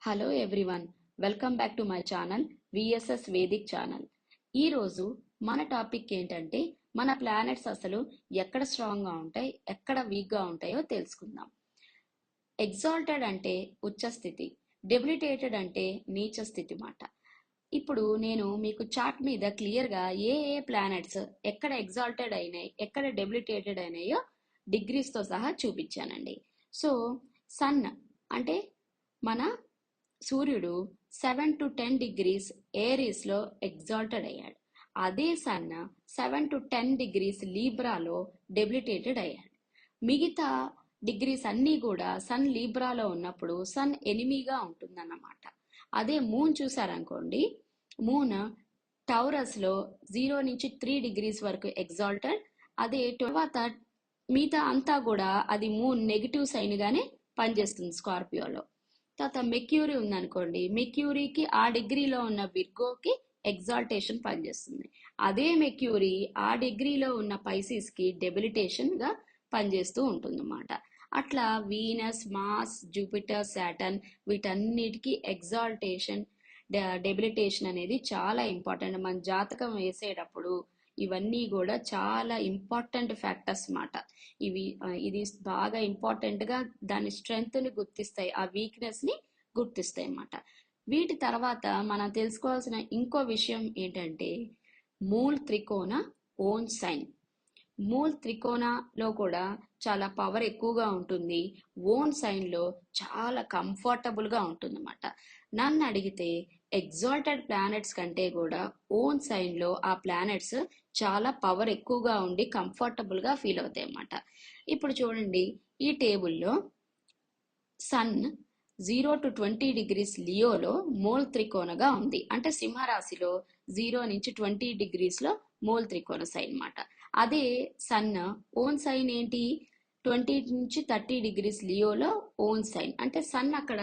Hello everyone, welcome back to my channel VSS Vedic channel. ఈరోజు మన topic ఏంటంటే మన ప్లానెట్స్ అసలు ఎక్కడ స్ట్రాంగ్గా ఉంటాయి, ఎక్కడ వీక్గా ఉంటాయో తెలుసుకుందాం. ఎగ్జాల్టెడ్ అంటే ఉచ్చస్థితి, డెబిలిటేటెడ్ అంటే నీచ స్థితి మాట. ఇప్పుడు నేను మీకు చార్ట్ మీద క్లియర్గా ఏ ఏ ప్లానెట్స్ ఎక్కడ ఎగ్జాల్టెడ్ అయినాయి, ఎక్కడ డెబిలిటేటెడ్ అయినాయో డిగ్రీస్తో సహా చూపించానండి. సో సన్ అంటే మన సూర్యుడు 7 to 10 డిగ్రీస్ ఏరీస్లో ఎగ్జాల్టెడ్ అయ్యాడు. అదే సన్ 7 to 10 డిగ్రీస్ లీబ్రాలో డెబిలిటేటెడ్ అయ్యాడు. మిగతా డిగ్రీస్ అన్నీ కూడా సన్ లీబ్రాలో ఉన్నప్పుడు సన్ ఎనిమీగా ఉంటుందన్నమాట. అదే మూన్ చూసారనుకోండి, మూన్ టౌరస్లో 0 నుంచి 3 డిగ్రీస్ వరకు ఎగ్జాల్టెడ్. అదే తర్వాత మిగతా అంతా కూడా అది మూన్ నెగిటివ్ సైన్గానే పనిచేస్తుంది స్కార్పియోలో. తర్వాత మెక్యూరీ ఉందనుకోండి, మెక్యూరీకి ఆ డిగ్రీలో ఉన్న విర్గోకి ఎగ్జాల్టేషన్ పనిచేస్తుంది. అదే మెక్యూరీ ఆ డిగ్రీలో ఉన్న పైసిస్కి డెబిలిటేషన్గా పనిచేస్తూ ఉంటుంది అన్నమాట. అట్లా వీనస్, మార్స్, జూపిటర్, సాటర్న్ వీటన్నిటికీ ఎగ్జాల్టేషన్, డెబిలిటేషన్ అనేది చాలా ఇంపార్టెంట్. మన జాతకం వేసేటప్పుడు ఇవన్నీ కూడా చాలా ఇంపార్టెంట్ ఫ్యాక్టర్స్ మాట. ఇది బాగా ఇంపార్టెంట్గా దాని స్ట్రెంగ్త్ని గుర్తిస్తాయి, ఆ వీక్నెస్ని గుర్తిస్తాయి అన్నమాట. వీటి తర్వాత మనం తెలుసుకోవాల్సిన ఇంకో విషయం ఏంటంటే మూల్ త్రికోణ ఓన్ సైన్. మూల్ త్రికోణలో కూడా చాలా పవర్ ఎక్కువగా ఉంటుంది, ఓన్ సైన్లో చాలా కంఫర్టబుల్గా ఉంటుంది అన్నమాట. నన్ను అడిగితే ఎగ్జాల్టెడ్ ప్లానెట్స్ కంటే కూడా ఓన్ సైన్లో ఆ ప్లానెట్స్ చాలా పవర్ ఎక్కువగా ఉండి కంఫర్టబుల్గా ఫీల్ అవుతాయి అన్నమాట. ఇప్పుడు చూడండి, ఈ టేబుల్లో సన్ 0 to 20 డిగ్రీస్ లియోలో మూల్ త్రికోణగా ఉంది. అంటే సింహరాశిలో 0 నుంచి 20 డిగ్రీస్లో మూల్ త్రికోణ సైన్ అన్నమాట. అదే సన్ ఓన్ సైన్ ఏంటి, 20 నుంచి 30 డిగ్రీస్ లియోలో ఓన్ సైన్. అంటే సన్ అక్కడ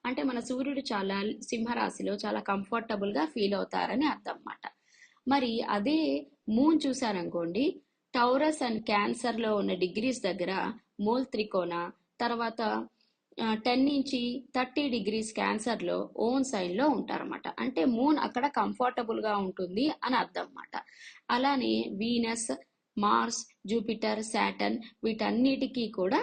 అంటే మన సూర్యుడు చాలా సింహరాశిలో చాలా కంఫర్టబుల్గా ఫీల్ అవుతారని అర్థం అన్నమాట. మరి అదే మూన్ చూసారనుకోండి, టౌరస్ అండ్ క్యాన్సర్లో ఉన్న డిగ్రీస్ దగ్గర మూల్ త్రికోణ, తర్వాత 10 నుంచి 30 డిగ్రీస్ క్యాన్సర్లో ఓన్ సైన్లో ఉంటారన్నమాట. అంటే మూన్ అక్కడ కంఫర్టబుల్గా ఉంటుంది అని అర్థం అన్నమాట. అలానే వీనస్, మార్స్, జూపిటర్, సాటర్న్ వీటన్నిటికీ కూడా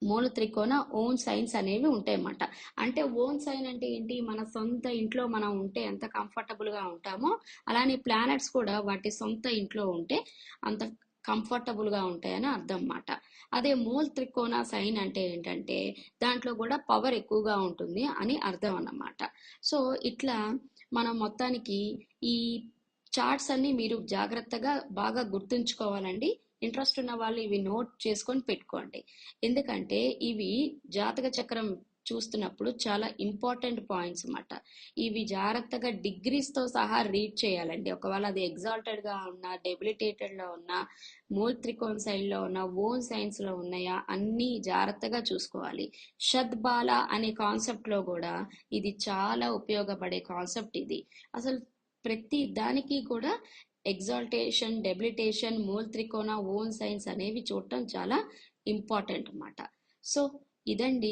మూల త్రికోణ ఓన్ సైన్స్ అనేవి ఉంటాయన్నమాట. అంటే ఓన్ సైన్ అంటే ఏంటి, మన సొంత ఇంట్లో మనం ఉంటే ఎంత కంఫర్టబుల్గా ఉంటామో అలానే ప్లానెట్స్ కూడా వాటి సొంత ఇంట్లో ఉంటే అంత కంఫర్టబుల్గా ఉంటాయని అర్థం అన్నమాట. అదే మూల త్రికోణ సైన్ అంటే ఏంటంటే దాంట్లో కూడా పవర్ ఎక్కువగా ఉంటుంది అని అర్థం అన్నమాట. సో ఇట్లా మనం మొత్తానికి ఈ చార్ట్స్ అన్ని మీరు జాగ్రత్తగా బాగా గుర్తుంచుకోవాలండి. ఇంట్రెస్ట్ ఉన్న వాళ్ళు ఇవి నోట్ చేసుకొని పెట్టుకోండి. ఎందుకంటే ఇవి జాతక చక్రం చూస్తున్నప్పుడు చాలా ఇంపార్టెంట్ పాయింట్స్ అన్నమాట. ఇవి జాగ్రత్తగా డిగ్రీస్తో సహా రీడ్ చేయాలండి. ఒకవేళ అది ఎగ్జాల్టెడ్గా ఉన్నా, డెబిలిటేటెడ్లో ఉన్నా, మూల్ త్రికోణ సైన్లో ఉన్నా, ఓన్ సైన్స్లో ఉన్నాయా అన్నీ జాగ్రత్తగా చూసుకోవాలి. షద్బాల అనే కాన్సెప్ట్లో కూడా ఇది చాలా ఉపయోగపడే కాన్సెప్ట్ ఇది. అసలు ప్రతి దానికి కూడా exaltation, debilitation, Mool త్రికోణ, own science అనేవి చూడటం చాలా ఇంపార్టెంట్ అన్నమాట. సో ఇదండి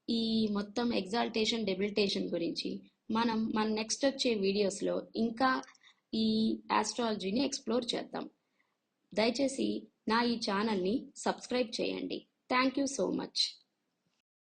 ఈ మొత్తం ఎగ్జాల్టేషన్, డెబిలిటేషన్ గురించి. మన నెక్స్ట్ వచ్చే వీడియోస్లో ఇంకా ఈ ఆస్ట్రాలజీని ఎక్స్ప్లోర్ చేద్దాం. దయచేసి నా ఈ ఛానల్ని సబ్స్క్రైబ్ చేయండి. Thank you so much.